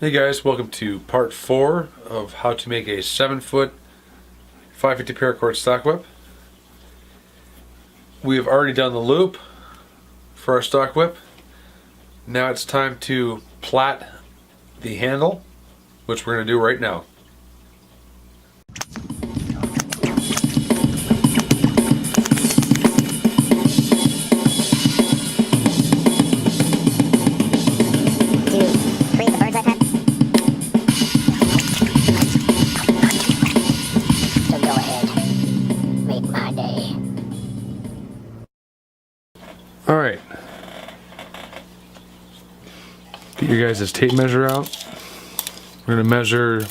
Hey guys, welcome to part 4 of how to make a 7-foot 550 paracord stockwhip. We have already done the loop for our stockwhip. Now it's time to plait the handle, which we're going to do right now. Create the birdseye pen. So go ahead, make my day. Alright. Get your guys' tape measure out. We're going to measure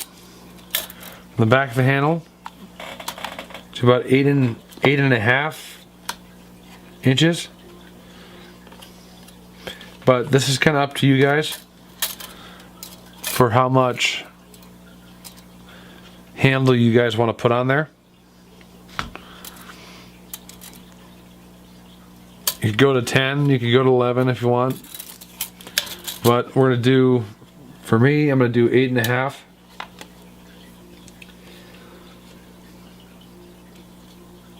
the back of the handle to about 8.5 inches. But this is kind of up to you guys for how much handle you guys want to put on there. You could go to 10, you could go to 11 if you want. But we're going to do, for me, I'm going to do 8.5.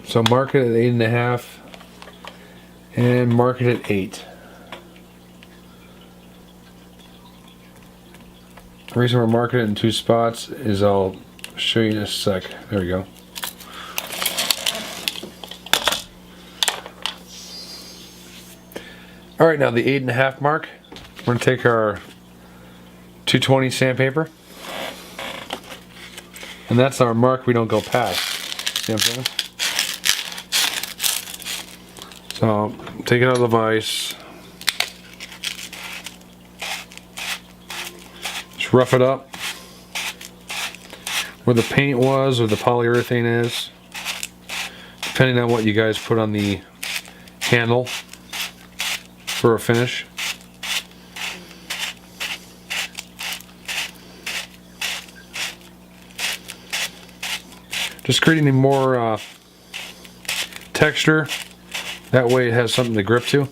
So mark it at 8.5 and mark it at 8. The reason we're marking it in 2 spots is I'll show you in a sec. There we go. Alright, now the 8.5 mark, we're going to take our 220 sandpaper, and that's our mark we don't go past. See what I'm saying? So, take it out of the vise. Just rough it up where the paint was or the polyurethane is, depending on what you guys put on the handle for a finish. Just creating more texture, that way it has something to grip to.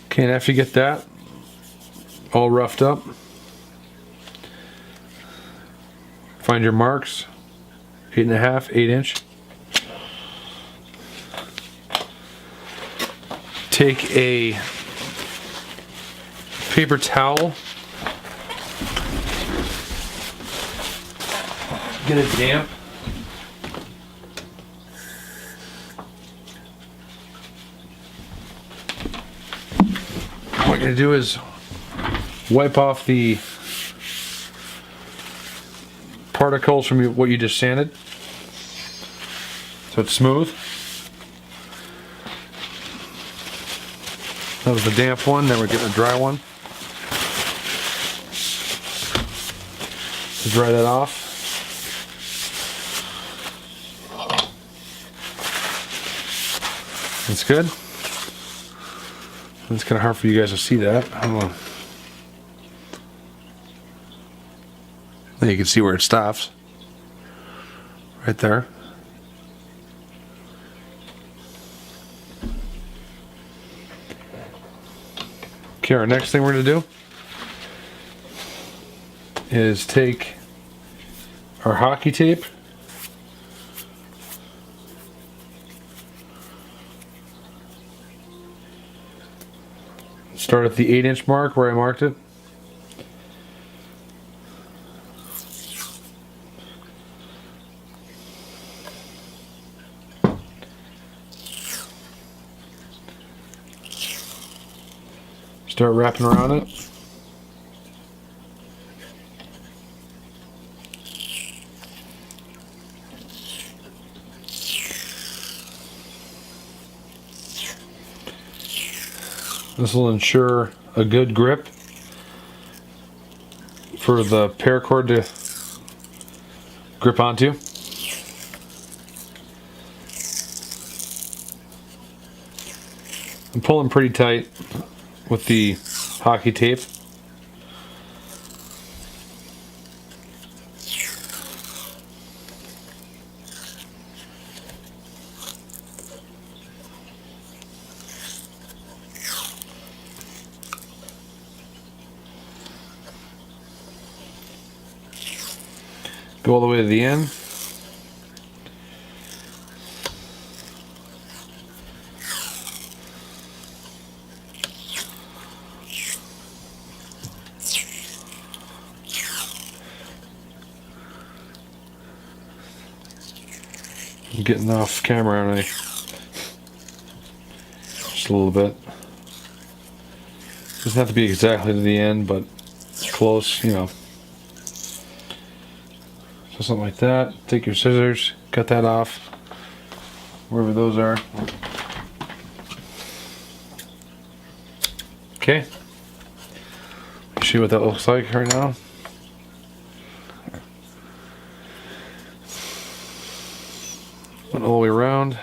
Okay, and after you get that all roughed up, find your marks, 8.5, 8 inch. Take a paper towel, get it damp. What you're gonna do is wipe off the particles from what you just sanded, so it's smooth. That was the damp one, then we're getting a dry one. Dry that off. That's good. It's kind of hard for you guys to see that. I don't know. Then you can see where it stops. Right there. Okay, our next thing we're going to do is take our hockey tape, start at the 8-inch mark where I marked it. Start wrapping around it. This will ensure a good grip for the paracord to grip onto. I'm pulling pretty tight with the hockey tape. Go all the way to the end. I'm getting off camera, aren't I? Just a little bit. Doesn't have to be exactly to the end, but close, you know. So something like that. Take your scissors, cut that off, wherever those are. Okay. See what that looks like right now. Went all the way around.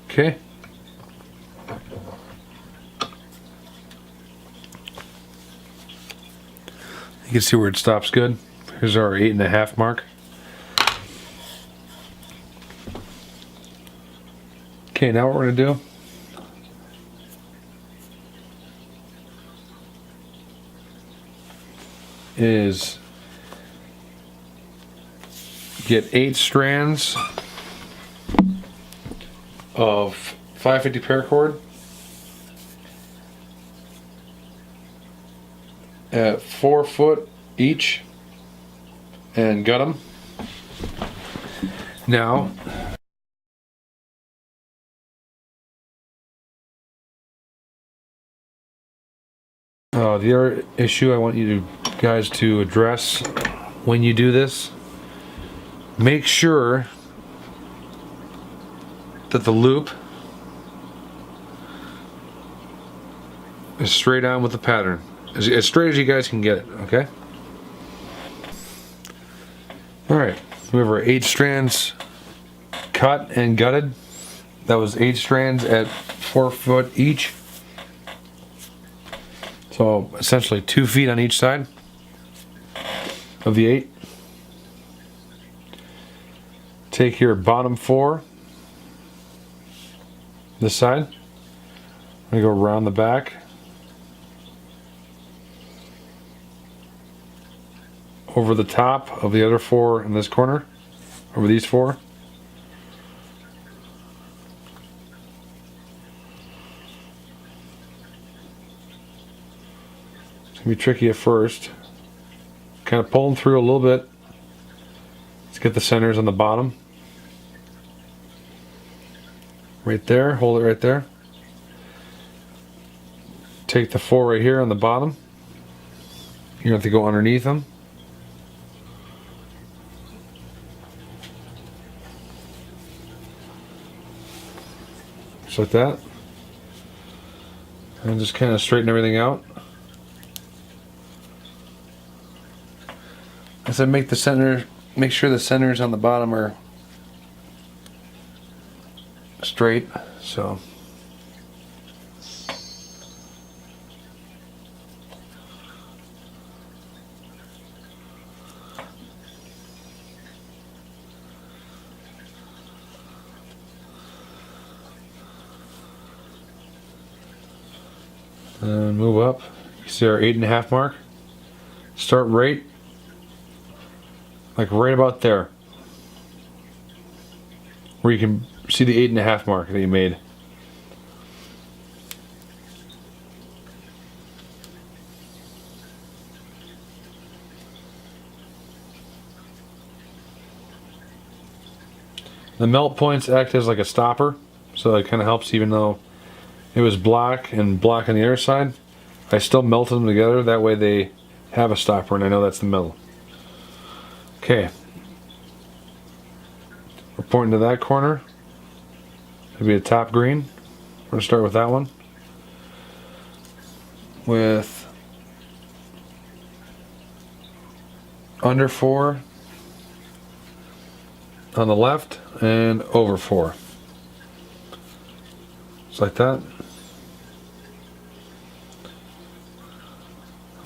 Okay. You can see where it stops good. Here's our 8.5 mark. Okay, now what we're gonna do is get 8 strands of 550 paracord at 4 foot each and gut them. Now the other issue I want you guys to address when you do this, make sure that the loop is straight on with the pattern, as straight as you guys can get it, okay? Alright, we have our 8 strands cut and gutted. That was 8 strands at 4 foot each. So essentially 2 feet on each side of the 8. Take your bottom 4, this side. I'm going to go around the back. Over the top of the other 4 in this corner. Over these 4. It's going to be tricky at first. Kind of pull them through a little bit. Let's get the centers on the bottom. Right there, hold it right there. Take the 4 right here on the bottom. You have to go underneath them. Just like that. And just kind of straighten everything out. As I make the center, make sure the centers on the bottom are straight. So and move up. You see our 8.5 mark. Start right, like right about there, where you can see the 8.5 mark that you made. The melt points act as like a stopper, so it kind of helps. Even though it was black and black on the other side, I still melted them together. That way they have a stopper, and I know that's the middle. Okay, we're pointing to that corner. It'll be a top green. We're going to start with that one. With under 4 on the left and over 4. Just like that.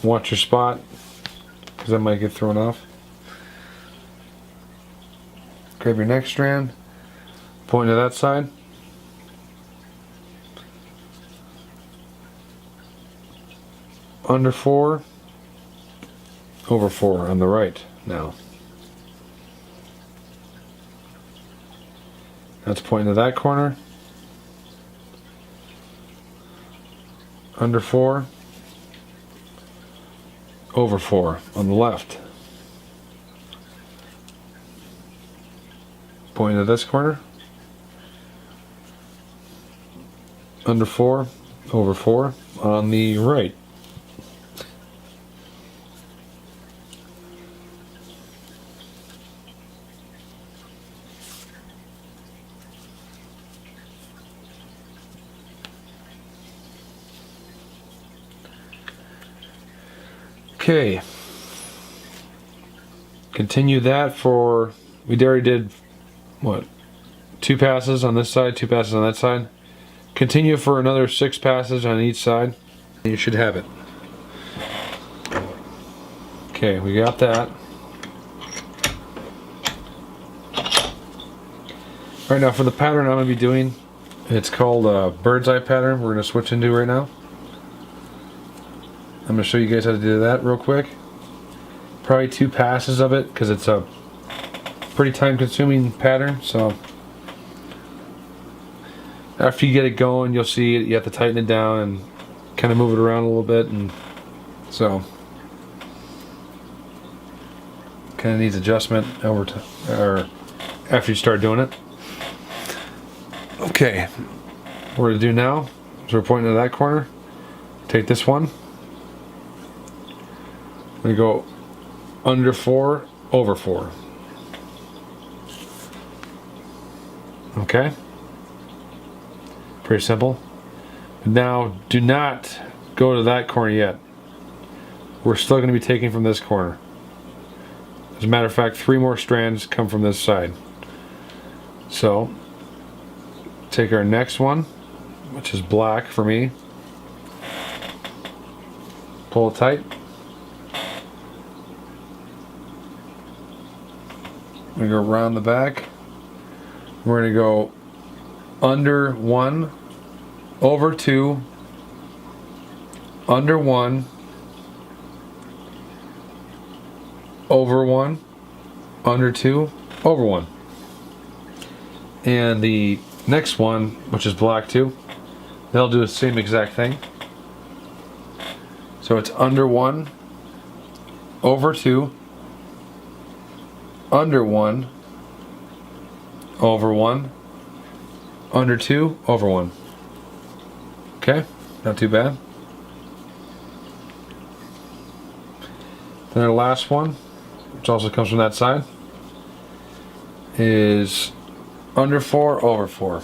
Watch your spot, because that might get thrown off. Grab your next strand, point to that side. under 4, over 4 on the right now. That's pointing to that corner. Under 4, over 4 on the left. Pointing to this corner. Under 4, over 4 on the right. Okay. Continue that for, we already did what? 2 passes on this side, 2 passes on that side. Continue for another 6 passes on each side. You should have it. Okay, we got that. Alright, now for the pattern I'm going to be doing, it's called a birdseye pattern. We're going to switch into right now. I'm going to show you guys how to do that real quick. Probably 2 passes of it because it's a pretty time consuming pattern. So after you get it going, you'll see it, you have to tighten it down and kind of move it around a little bit, and so kind of needs adjustment over to, or after you start doing it. Okay, what we're going to do now is we're pointing to that corner. Take this one. We go under 4, over 4. Okay? Pretty simple. Now, do not go to that corner yet. We're still going to be taking from this corner. As a matter of fact, 3 more strands come from this side. So, take our next one, which is black for me. Pull it tight. We're going to go around the back. We're going to go under 1, over 2, under 1, over 1, under 2, over 1. And the next one, which is black too, they'll do the same exact thing. So it's under 1, over 2, under 1, over 1, under 2, over 1. Okay, not too bad. Then our last one, which also comes from that side, is under 4, over 4.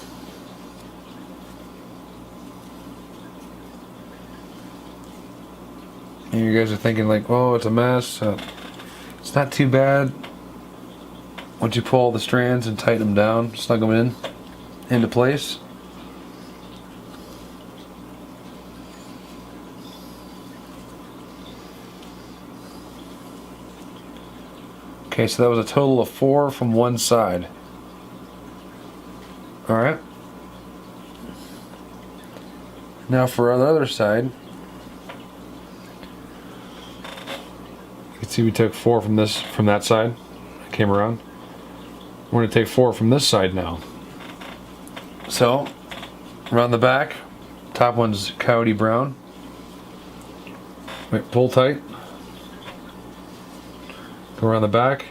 And you guys are thinking like, oh, it's a mess. It's not too bad. Once you pull all the strands and tighten them down, snug them into place. Okay, so that was a total of 4 from one side. Alright. Now for the other side, you can see we took 4 from that side. Came around. We're going to take 4 from this side now. So, around the back, top one's coyote brown. Wait, pull tight. Go around the back.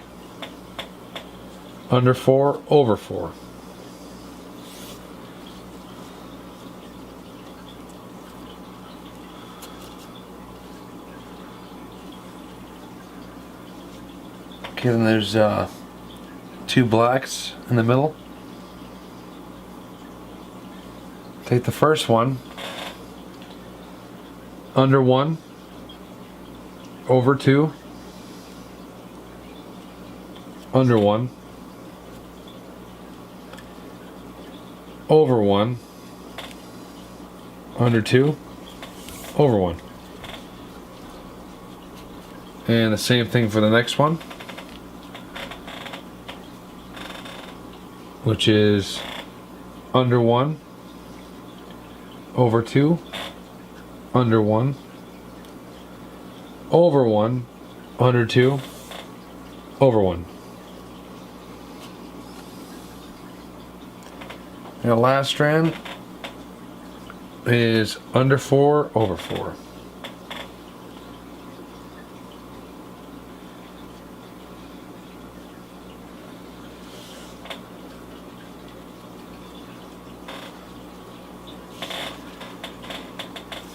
Under 4, over 4. Okay, then there's 2 blacks in the middle. Take the first one, under 1, over 2, under 1, over 1, under 2, over 1. And the same thing for the next one, which is under 1, over 2, under 1, over 1, under 2, over 1. And the last strand is under 4, over 4.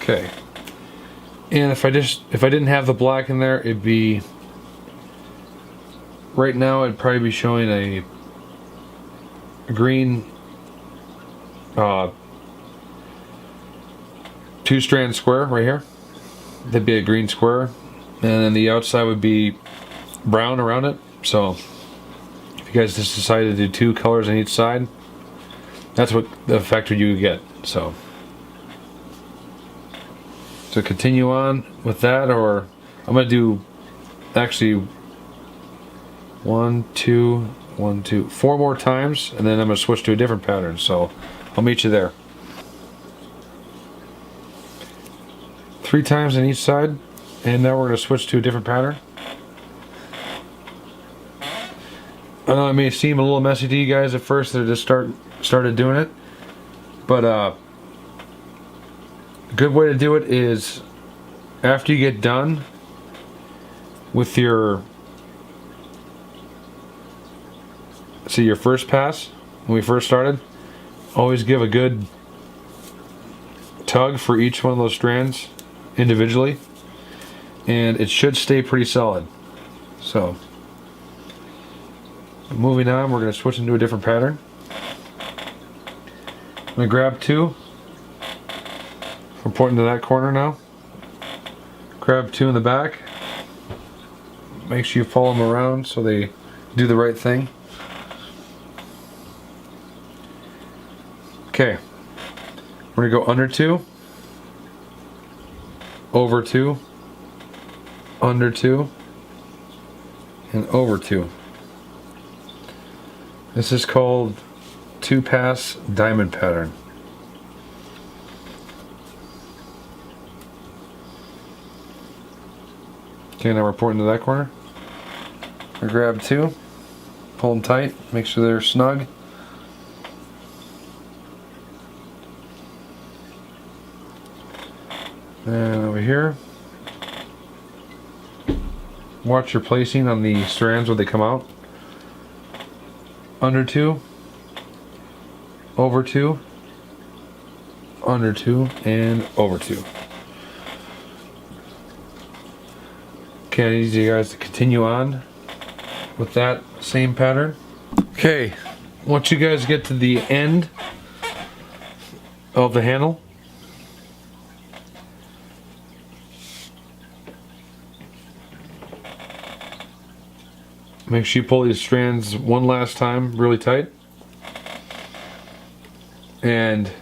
Okay. And if I didn't have the black in there, it'd be, right now it'd probably be showing a green 2-strand square right here. That'd be a green square, and then the outside would be brown around it. So if you guys just decided to do 2 colors on each side, that's what the effect you would get. So continue on with that, or I'm gonna do actually 1, 2, 1, 2, 4 more times, and then I'm gonna switch to a different pattern. So I'll meet you there. 3 times on each side, and now we're gonna switch to a different pattern. I know it may seem a little messy to you guys at first that just started doing it, but a good way to do it is after you get done with your first pass, when we first started, always give a good tug for each one of those strands individually, and it should stay pretty solid. So moving on, we're going to switch into a different pattern. I'm going to grab 2. We're pointing to that corner now. Grab 2 in the back. Make sure you follow them around so they do the right thing. Okay. We're going to go under 2, over 2, under 2, and over 2. This is called 2-pass diamond pattern. Okay, now we're pointing to that corner. I grab 2, pull them tight, make sure they're snug. And over here, watch your placing on the strands when they come out. Under 2, over 2, under 2, and over 2. Okay, I need you guys to continue on with that same pattern. Okay, once you guys get to the end of the handle, make sure you pull these strands one last time really tight, and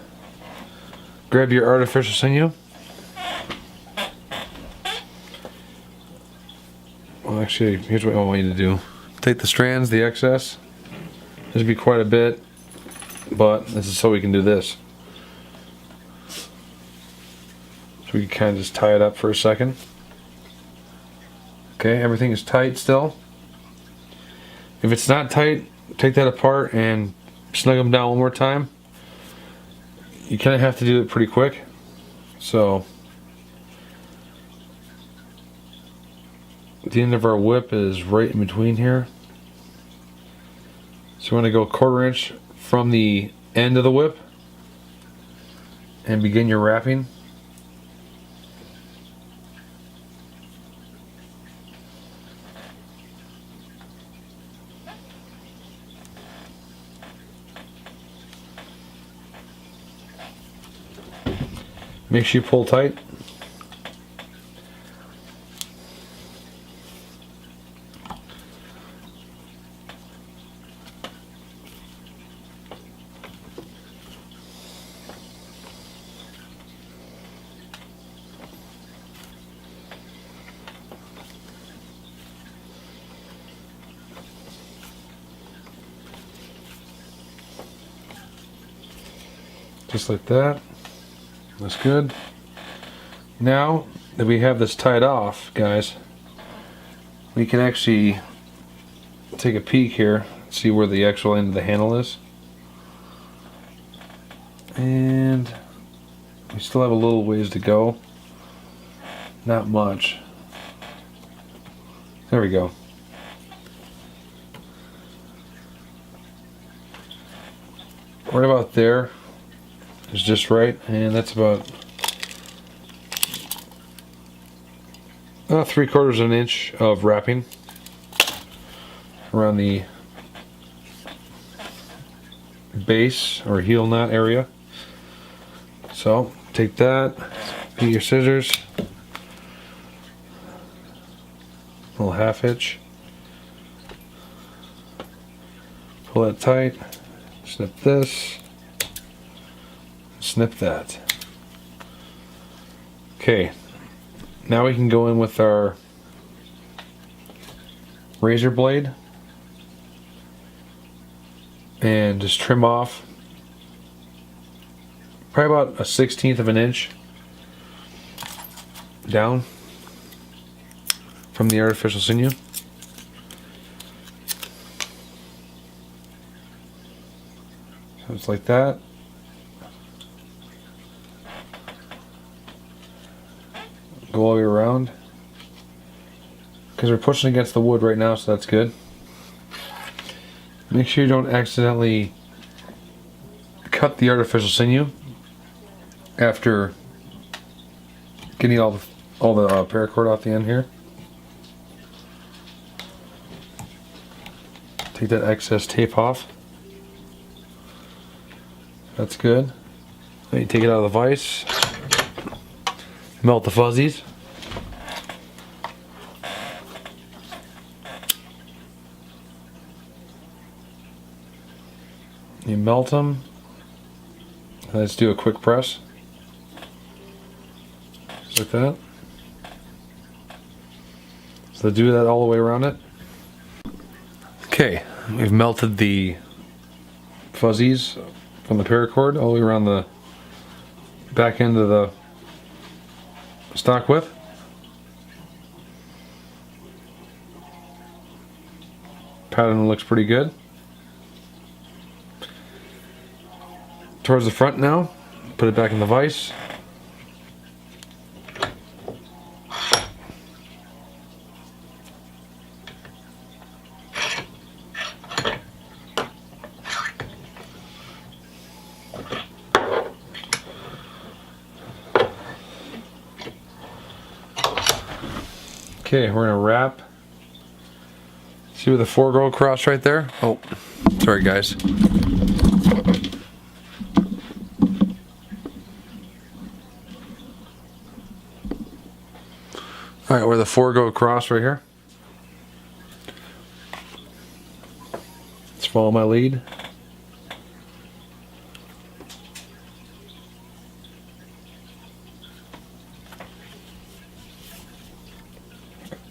grab your artificial sinew. Well, actually, here's what I want you to do. Take the strands, the excess. This would be quite a bit, but this is so we can do this. So we can kind of just tie it up for a second. Okay, everything is tight still. If it's not tight, take that apart and snug them down one more time. You kind of have to do it pretty quick. So the end of our whip is right in between here. So we're going to go 1/4 inch from the end of the whip and begin your wrapping. Make sure you pull tight. Just like that. That's good. Now that we have this tied off, guys, we can actually take a peek here, see where the actual end of the handle is. And we still have a little ways to go. Not much. There we go. Right about there is just right, and that's about 3/4 of an inch of wrapping around the base or heel knot area. So take that, get your scissors, little 1/2 inch, pull it tight, snip this, snip that. Okay, now we can go in with our razor blade and just trim off probably about 1/16 of an inch down from the artificial sinew. So it's like that. Go all the way around. Because we're pushing against the wood right now, so that's good. Make sure you don't accidentally cut the artificial sinew after getting all the paracord off the end here. Take that excess tape off. That's good. Then you take it out of the vise. Melt the fuzzies. You melt them. Let's do a quick press. Just like that. So do that all the way around it. Okay, we've melted the fuzzies from the paracord all the way around the back end of the Stockwhip. Pattern looks pretty good. Towards the front now, put it back in the vise. Okay, we're gonna wrap. See where the 4 go across right there? Oh, sorry guys. Alright, where the 4 go across right here. Let's follow my lead.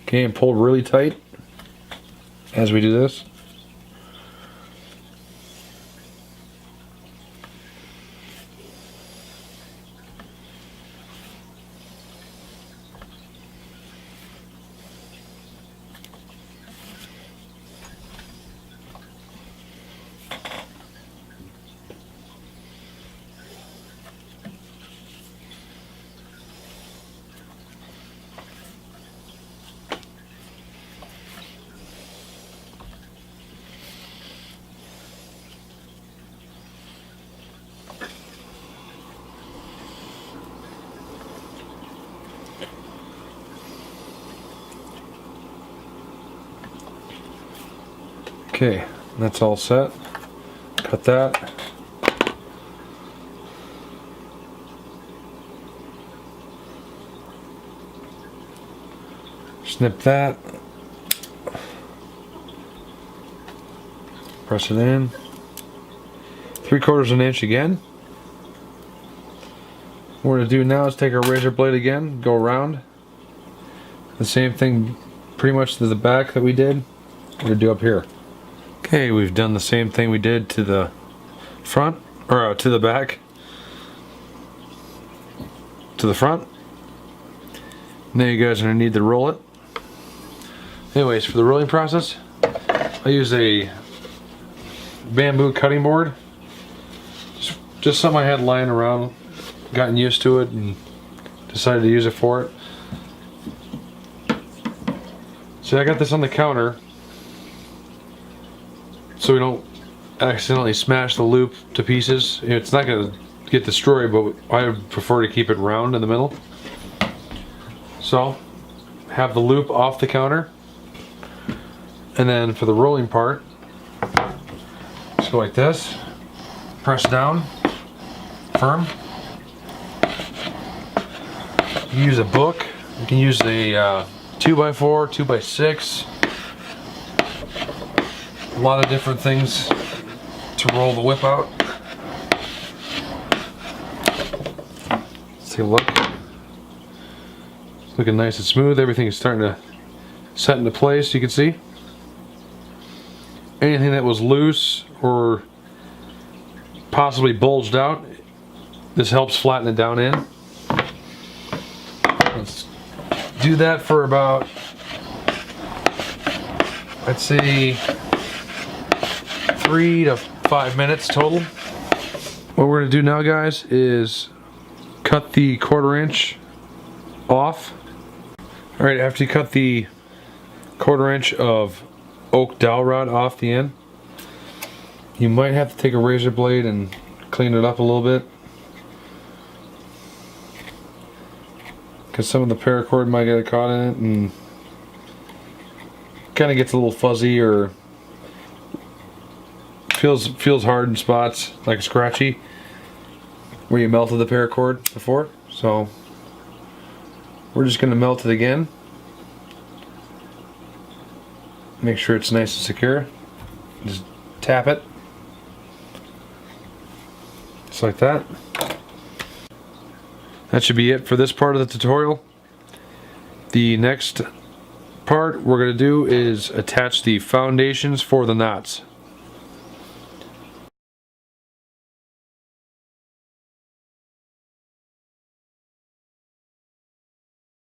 Okay, and pull really tight as we do this. Okay, that's all set. Cut that. Snip that. Press it in. 3/4 of an inch again. What we're going to do now is take our razor blade again, go around. The same thing pretty much to the back that we did, we're going to do up here. Okay, we've done the same thing we did to the front, or to the back, to the front. Now you guys are going to need to roll it. Anyways, for the rolling process, I use a bamboo cutting board. Just something I had lying around, gotten used to it, and decided to use it for it. So I got this on the counter so we don't accidentally smash the loop to pieces. It's not going to get destroyed, but I would prefer to keep it round in the middle. So, have the loop off the counter. And then for the rolling part, just go like this. Press down, firm. You can use a book. You can use a 2x4, 2x6. A lot of different things to roll the whip out. Let's take a look. It's looking nice and smooth. Everything is starting to set into place, you can see. Anything that was loose or possibly bulged out, this helps flatten it down in. Let's do that for about, I'd say 3 to 5 minutes total. What we're going to do now, guys, is cut the 1/4 inch off. Alright, after you cut the 1/4 inch of oak dowel rod off the end, you might have to take a razor blade and clean it up a little bit, because some of the paracord might get caught in it and kind of gets a little fuzzy or feels hard in spots, like scratchy where you melted the paracord before. So we're just going to melt it again. Make sure it's nice and secure. Just tap it. Just like that. That should be it for this part of the tutorial. The next part we're going to do is attach the foundations for the knots.